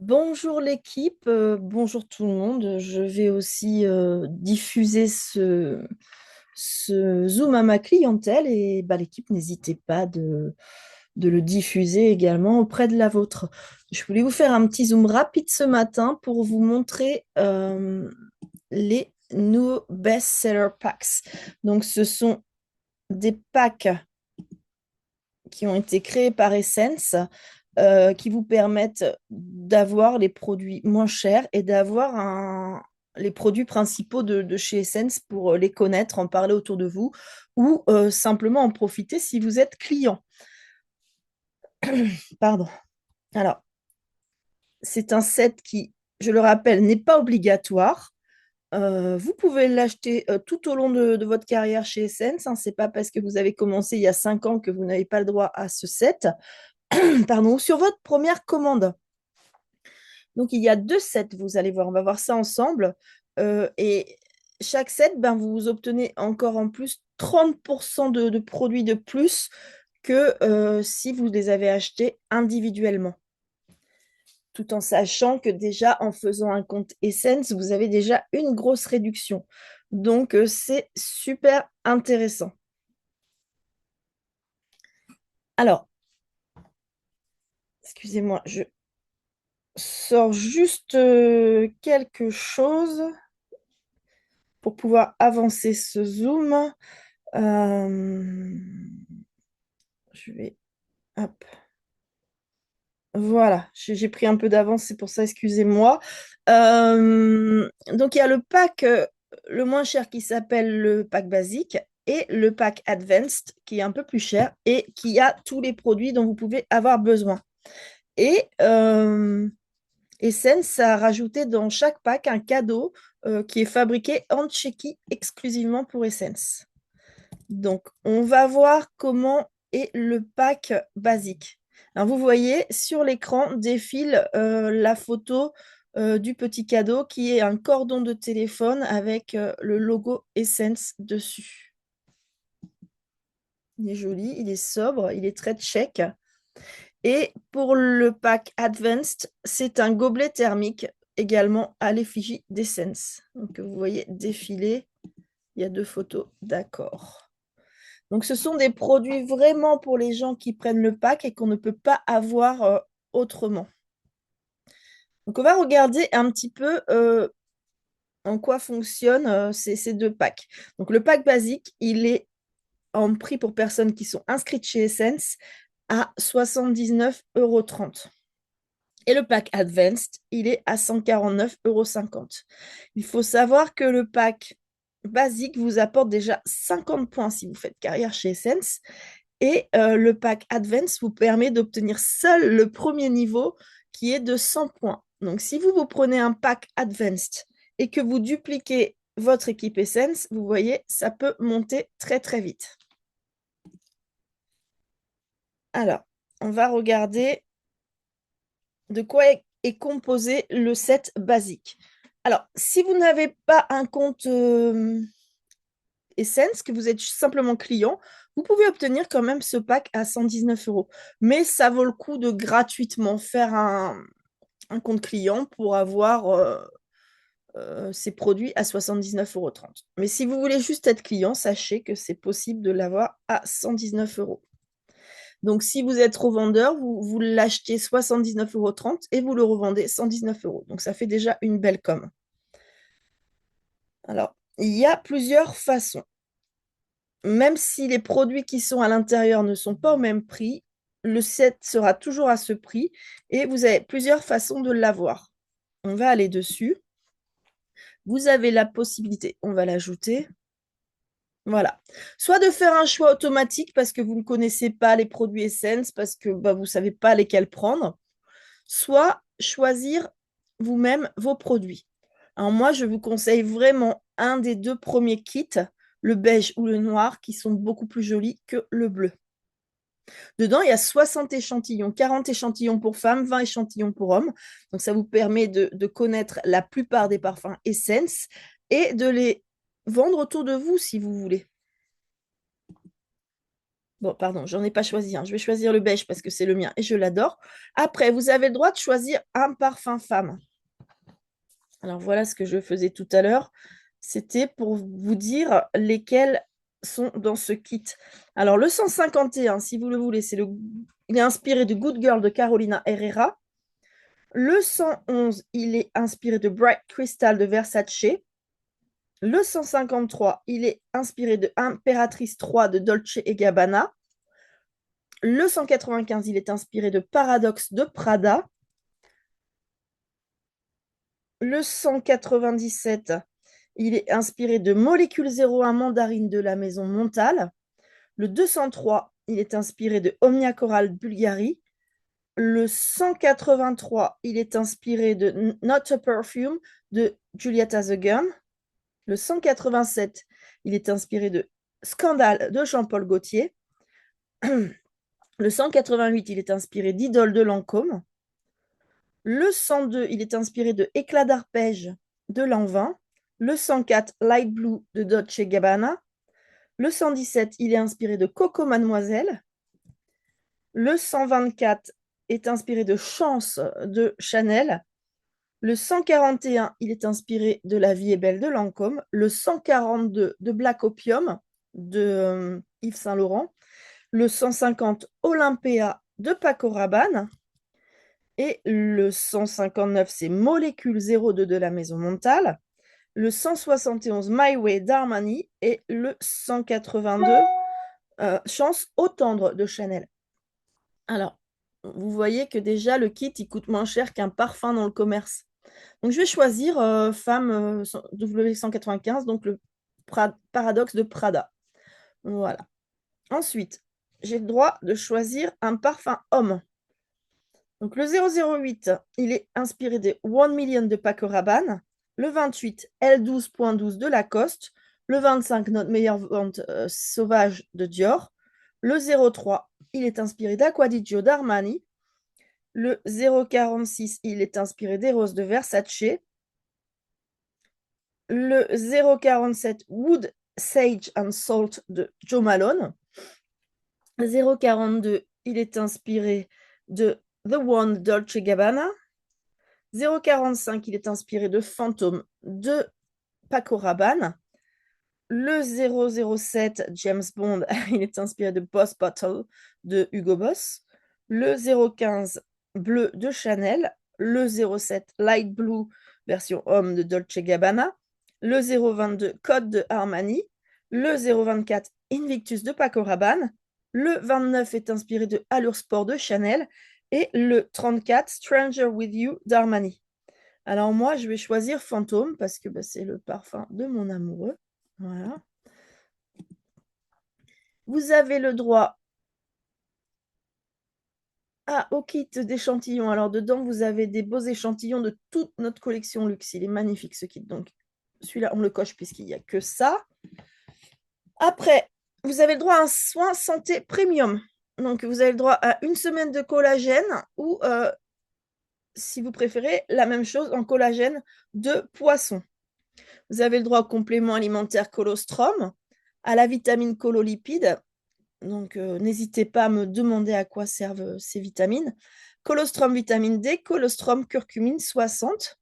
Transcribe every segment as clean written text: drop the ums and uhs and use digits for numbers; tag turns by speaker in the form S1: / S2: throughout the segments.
S1: Bonjour l'équipe, bonjour tout le monde. Je vais aussi diffuser ce Zoom à ma clientèle et bah, l'équipe, n'hésitez pas de le diffuser également auprès de la vôtre. Je voulais vous faire un petit Zoom rapide ce matin pour vous montrer les nouveaux best-seller packs. Donc, ce sont des packs qui ont été créés par Essence, qui vous permettent d'avoir les produits moins chers et d'avoir les produits principaux de chez Essence pour les connaître, en parler autour de vous ou simplement en profiter si vous êtes client. Pardon. Alors, c'est un set qui, je le rappelle, n'est pas obligatoire. Vous pouvez l'acheter tout au long de votre carrière chez Essence, hein. C'est pas parce que vous avez commencé il y a 5 ans que vous n'avez pas le droit à ce set. Pardon, sur votre première commande. Donc, il y a deux sets, vous allez voir. On va voir ça ensemble. Et chaque set, ben, vous obtenez encore en plus 30% de produits de plus que si vous les avez achetés individuellement. Tout en sachant que déjà, en faisant un compte Essence, vous avez déjà une grosse réduction. Donc, c'est super intéressant. Alors, excusez-moi, je sors juste quelque chose pour pouvoir avancer ce zoom. Euh, je vais... Hop. Voilà, j'ai pris un peu d'avance, c'est pour ça, excusez-moi. Donc, il y a le pack le moins cher qui s'appelle le pack basique et le pack advanced qui est un peu plus cher et qui a tous les produits dont vous pouvez avoir besoin. Et Essence a rajouté dans chaque pack un cadeau qui est fabriqué en Tchéquie exclusivement pour Essence. Donc, on va voir comment est le pack basique. Alors, vous voyez, sur l'écran défile la photo du petit cadeau qui est un cordon de téléphone avec le logo Essence dessus. Il est joli, il est sobre, il est très tchèque. Et pour le pack Advanced, c'est un gobelet thermique également à l'effigie d'Essence. Donc, vous voyez défiler, il y a deux photos, d'accord. Donc, ce sont des produits vraiment pour les gens qui prennent le pack et qu'on ne peut pas avoir autrement. Donc, on va regarder un petit peu en quoi fonctionnent ces deux packs. Donc, le pack basique, il est en prix pour personnes qui sont inscrites chez Essence à 79,30 €. Et le pack Advanced, il est à 149,50 €. Il faut savoir que le pack basique vous apporte déjà 50 points si vous faites carrière chez Essence. Et le pack Advance vous permet d'obtenir seul le premier niveau qui est de 100 points. Donc, si vous prenez un pack Advanced et que vous dupliquez votre équipe Essence, vous voyez, ça peut monter très très vite. Alors, on va regarder de quoi est composé le set basique. Alors, si vous n'avez pas un compte Essence, que vous êtes simplement client, vous pouvez obtenir quand même ce pack à 119 €. Mais ça vaut le coup de gratuitement faire un compte client pour avoir ces produits à 79,30 €. Mais si vous voulez juste être client, sachez que c'est possible de l'avoir à 119 €. Donc, si vous êtes revendeur, vous l'achetez 79,30 € et vous le revendez 119 €. Donc, ça fait déjà une belle com. Alors, il y a plusieurs façons. Même si les produits qui sont à l'intérieur ne sont pas au même prix, le set sera toujours à ce prix et vous avez plusieurs façons de l'avoir. On va aller dessus. Vous avez la possibilité, on va l'ajouter. Voilà. Soit de faire un choix automatique parce que vous ne connaissez pas les produits Essence, parce que bah, vous ne savez pas lesquels prendre, soit choisir vous-même vos produits. Alors moi, je vous conseille vraiment un des deux premiers kits, le beige ou le noir, qui sont beaucoup plus jolis que le bleu. Dedans, il y a 60 échantillons, 40 échantillons pour femmes, 20 échantillons pour hommes. Donc, ça vous permet de connaître la plupart des parfums Essence et de les vendre autour de vous si vous voulez. Bon, pardon, j'en ai pas choisi un. Je vais choisir le beige parce que c'est le mien et je l'adore. Après, vous avez le droit de choisir un parfum femme. Alors voilà ce que je faisais tout à l'heure. C'était pour vous dire lesquels sont dans ce kit. Alors le 151, si vous le voulez, il est inspiré de Good Girl de Carolina Herrera. Le 111, il est inspiré de Bright Crystal de Versace. Le 153, il est inspiré de Impératrice 3 de Dolce et Gabbana. Le 195, il est inspiré de Paradoxe de Prada. Le 197, il est inspiré de Molécule 01 Mandarine de la maison Montal. Le 203, il est inspiré de Omnia Coral Bulgari. Le 183, il est inspiré de Not a Perfume de Julieta The Gun. Le 187, il est inspiré de Scandale de Jean-Paul Gaultier. Le 188, il est inspiré d'Idole de Lancôme. Le 102, il est inspiré de Éclat d'arpège de Lanvin. Le 104, Light Blue de Dolce Gabbana. Le 117, il est inspiré de Coco Mademoiselle. Le 124 est inspiré de Chance de Chanel. Le 141, il est inspiré de La vie est belle de Lancôme. Le 142 de Black Opium de Yves Saint Laurent. Le 150 Olympia de Paco Rabanne. Et le 159, c'est Molécule 02 de la maison Montal. Le 171, My Way d'Armani. Et le 182, Chance au tendre de Chanel. Alors, vous voyez que déjà, le kit, il coûte moins cher qu'un parfum dans le commerce. Donc, je vais choisir femme W195, donc le Paradoxe de Prada. Voilà. Ensuite, j'ai le droit de choisir un parfum homme. Donc, le 008, il est inspiré des 1 Million de Paco Rabanne. Le 28, L12.12 de Lacoste. Le 25, notre meilleure vente sauvage de Dior. Le 03, il est inspiré d'Acquadigio d'Armani. Le 046, il est inspiré des roses de Versace. Le 047, Wood, Sage and Salt de Joe Malone. 042, il est inspiré de The One Dolce Gabbana. 045, il est inspiré de Phantom de Paco Rabanne. Le 007, James Bond, il est inspiré de Boss Bottle de Hugo Boss. Le 015, Bleu de Chanel. Le 07, Light Blue, version homme de Dolce Gabbana. Le 022, Code de Armani. Le 024, Invictus de Paco Rabanne. Le 29 est inspiré de Allure Sport de Chanel. Et le 34, Stranger With You d'Armani. Alors moi, je vais choisir Fantôme parce que c'est le parfum de mon amoureux. Voilà. Vous avez le droit au kit d'échantillons. Alors dedans, vous avez des beaux échantillons de toute notre collection luxe. Il est magnifique ce kit. Donc celui-là, on le coche puisqu'il n'y a que ça. Après, vous avez le droit à un soin santé premium. Donc vous avez le droit à une semaine de collagène ou, si vous préférez, la même chose en collagène de poisson. Vous avez le droit au complément alimentaire colostrum, à la vitamine cololipide. Donc, n'hésitez pas à me demander à quoi servent ces vitamines. Colostrum vitamine D, colostrum curcumine 60.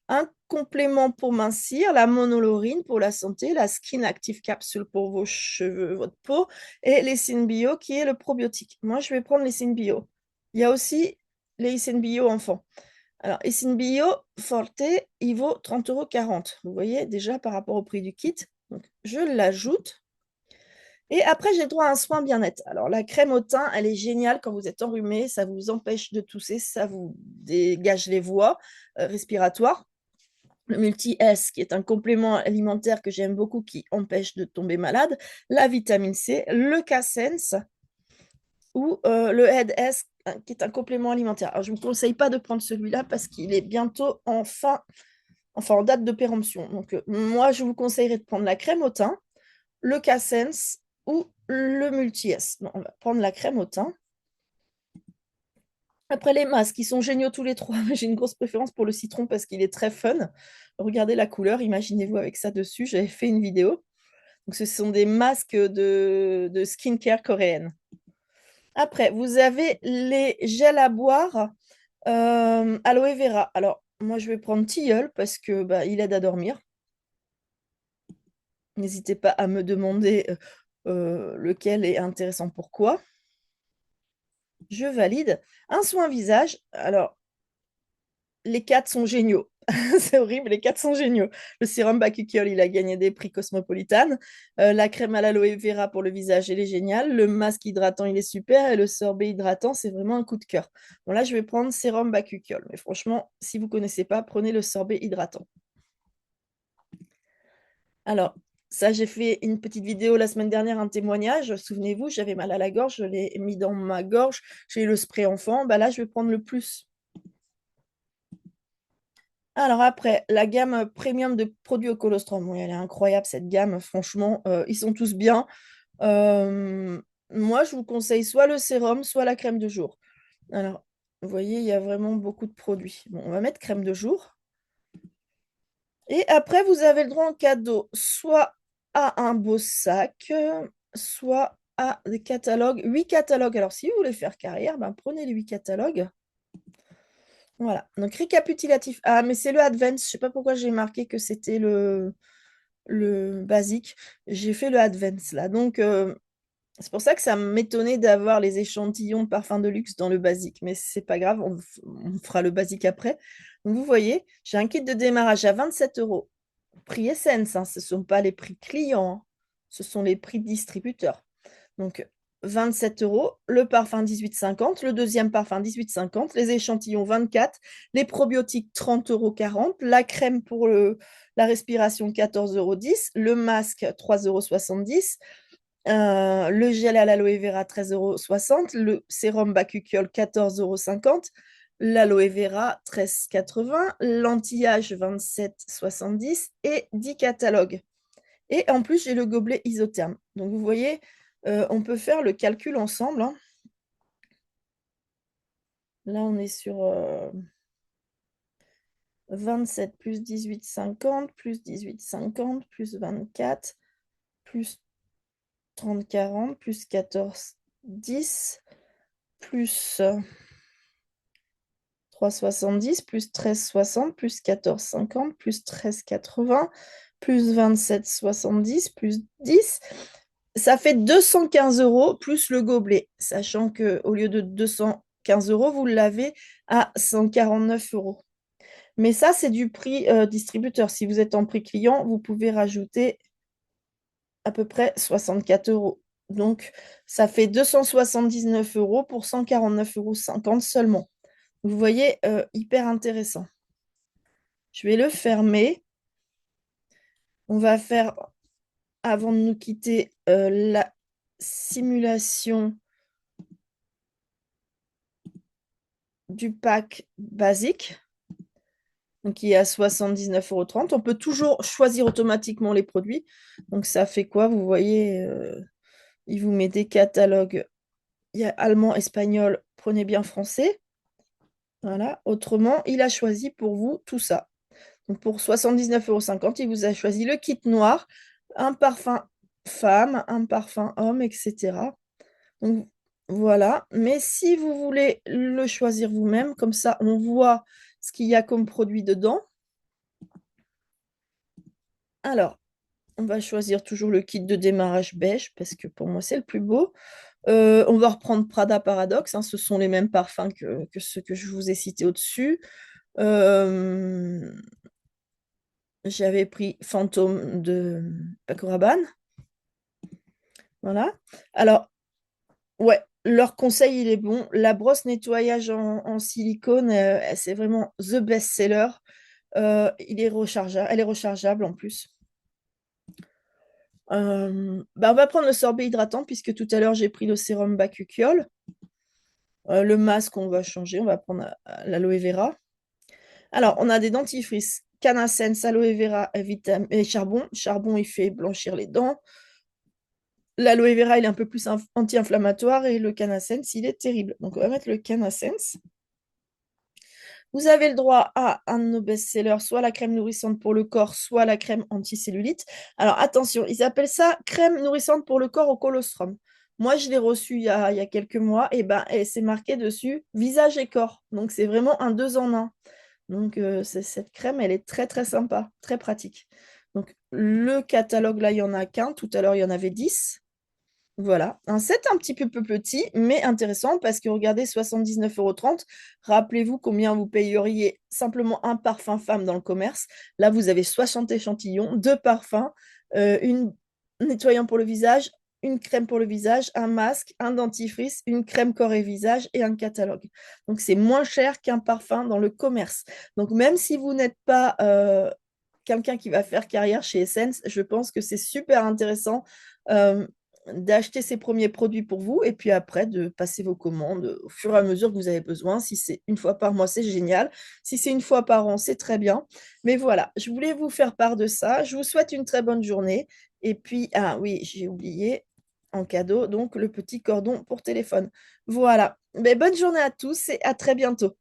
S1: Un complément pour mincir, la monolorine pour la santé, la Skin Active Capsule pour vos cheveux, votre peau, et les Bio qui est le probiotique. Moi, je vais prendre les Bio. Il y a aussi les Bio enfants. Alors, Bio Forte, il vaut 30,40 €. Vous voyez déjà par rapport au prix du kit. Donc, je l'ajoute. Et après, j'ai droit à un soin bien-être. Alors, la crème au thym, elle est géniale quand vous êtes enrhumé. Ça vous empêche de tousser, ça vous dégage les voies respiratoires. Le Multi-S, qui est un complément alimentaire que j'aime beaucoup, qui empêche de tomber malade. La vitamine C, le K-Sense ou le Head S, qui est un complément alimentaire. Alors, je ne vous conseille pas de prendre celui-là parce qu'il est bientôt en date de péremption. Donc, moi, je vous conseillerais de prendre la crème au thym, le K-Sense ou le Multi-S. On va prendre la crème au thym. Après, les masques, ils sont géniaux tous les trois. J'ai une grosse préférence pour le citron parce qu'il est très fun. Regardez la couleur, imaginez-vous avec ça dessus. J'avais fait une vidéo. Donc, ce sont des masques de skincare coréenne. Après, vous avez les gels à boire aloe vera. Alors, moi, je vais prendre tilleul parce que bah, il aide à dormir. N'hésitez pas à me demander lequel est intéressant, pourquoi. Je valide. Un soin visage. Alors, les quatre sont géniaux. C'est horrible, les quatre sont géniaux. Le sérum Bakuchiol, il a gagné des prix Cosmopolitan. La crème à l'aloe vera pour le visage, elle est géniale. Le masque hydratant, il est super. Et le sorbet hydratant, c'est vraiment un coup de cœur. Bon, là, je vais prendre sérum Bakuchiol. Mais franchement, si vous ne connaissez pas, prenez le sorbet hydratant. Alors, ça, j'ai fait une petite vidéo la semaine dernière, un témoignage. Souvenez-vous, j'avais mal à la gorge, je l'ai mis dans ma gorge. J'ai eu le spray enfant. Bah là, je vais prendre le plus. Alors après, la gamme premium de produits au colostrum, oui, elle est incroyable cette gamme, franchement, ils sont tous bien. Euh, Moi, je vous conseille soit le sérum, soit la crème de jour. Alors, vous voyez, il y a vraiment beaucoup de produits. Bon, on va mettre crème de jour. Et après, vous avez le droit en cadeau, soit à un beau sac, soit à des catalogues, 8 catalogues. Alors, si vous voulez faire carrière, ben, prenez les 8 catalogues. Voilà, donc récapitulatif. Ah, mais c'est le Advance. Je sais pas pourquoi j'ai marqué que c'était le basique. J'ai fait le Advance là. Donc, c'est pour ça que ça m'étonnait d'avoir les échantillons de parfum de luxe dans le basique. Mais c'est pas grave, on fera le basique après. Donc, vous voyez, j'ai un kit de démarrage à 27 euros. Prix Essence, hein, ce ne sont pas les prix clients, hein. Ce sont les prix distributeurs. Donc, 27 euros, le parfum 18,50, le deuxième parfum 18,50, les échantillons 24, les probiotiques 30,40 €, la crème pour la respiration 14,10 €, le masque 3,70 €, le gel à l'aloe vera 13,60 €, le sérum Bakuchiol 14,50 €, l'aloe vera 13,80 €, l'anti-âge 27,70 € et 10 catalogues. Et en plus, j'ai le gobelet isotherme. Donc, vous voyez, on peut faire le calcul ensemble, hein. Là, on est sur 27 plus 18,50 plus 18,50 plus 24 plus 30,40 plus 14,10 plus 3,70 plus 13,60 plus 14,50 plus 13,80 plus 27,70 plus 10. Ça fait 215 € plus le gobelet, sachant qu'au lieu de 215 €, vous l'avez à 149 €. Mais ça, c'est du prix distributeur. Si vous êtes en prix client, vous pouvez rajouter à peu près 64 €. Donc, ça fait 279 € pour 149,50 € seulement. Vous voyez, hyper intéressant. Je vais le fermer. On va faire, avant de nous quitter, la simulation du pack basique, donc qui est à 79,30 €. On peut toujours choisir automatiquement les produits. Donc ça fait quoi? Vous voyez, il vous met des catalogues. Il y a allemand, espagnol, prenez bien français. Voilà. Autrement, il a choisi pour vous tout ça. Donc pour 79,50 €, il vous a choisi le kit noir, un parfum femme, un parfum homme, etc. Donc voilà. Mais si vous voulez le choisir vous-même, comme ça, on voit ce qu'il y a comme produit dedans. Alors, on va choisir toujours le kit de démarrage beige parce que pour moi, c'est le plus beau. On va reprendre Prada Paradoxe, hein, ce sont les mêmes parfums que ceux que je vous ai cités au-dessus. Euh, J'avais pris Fantôme de Paco Rabanne. Voilà. Alors, ouais, leur conseil, il est bon. La brosse nettoyage en silicone, c'est vraiment the best-seller. Il est rechargeable, elle est rechargeable en plus. Bah, on va prendre le sorbet hydratant puisque tout à l'heure j'ai pris le sérum Bakuchiol. Le masque, on va changer, on va prendre l'aloe vera. Alors, on a des dentifrices Canasense, aloe vera et charbon. Charbon, il fait blanchir les dents. L'aloe vera, il est un peu plus anti-inflammatoire et le Canasense, il est terrible. Donc, on va mettre le Canasense. Vous avez le droit à un de nos best-sellers, soit la crème nourrissante pour le corps, soit la crème anti-cellulite. Alors attention, ils appellent ça crème nourrissante pour le corps au colostrum. Moi, je l'ai reçu il y a quelques mois et c'est marqué dessus visage et corps. Donc c'est vraiment un deux en un. Donc cette crème, elle est très très sympa, très pratique. Donc le catalogue là, il y en a qu'un. Tout à l'heure, il y en avait 10. Voilà, un set un petit peu plus petit, mais intéressant parce que regardez, 79,30 €. Rappelez-vous combien vous payeriez simplement un parfum femme dans le commerce. Là, vous avez 60 échantillons, deux parfums, une nettoyant pour le visage, une crème pour le visage, un masque, un dentifrice, une crème corps et visage et un catalogue. Donc, c'est moins cher qu'un parfum dans le commerce. Donc, même si vous n'êtes pas quelqu'un qui va faire carrière chez Essence, je pense que c'est super intéressant. euh, d'acheter ces premiers produits pour vous et puis après de passer vos commandes au fur et à mesure que vous avez besoin. Si c'est une fois par mois, c'est génial. Si c'est une fois par an, c'est très bien. Mais voilà, je voulais vous faire part de ça. Je vous souhaite une très bonne journée. Et puis, ah oui, j'ai oublié en cadeau, donc le petit cordon pour téléphone. Voilà. Mais bonne journée à tous et à très bientôt.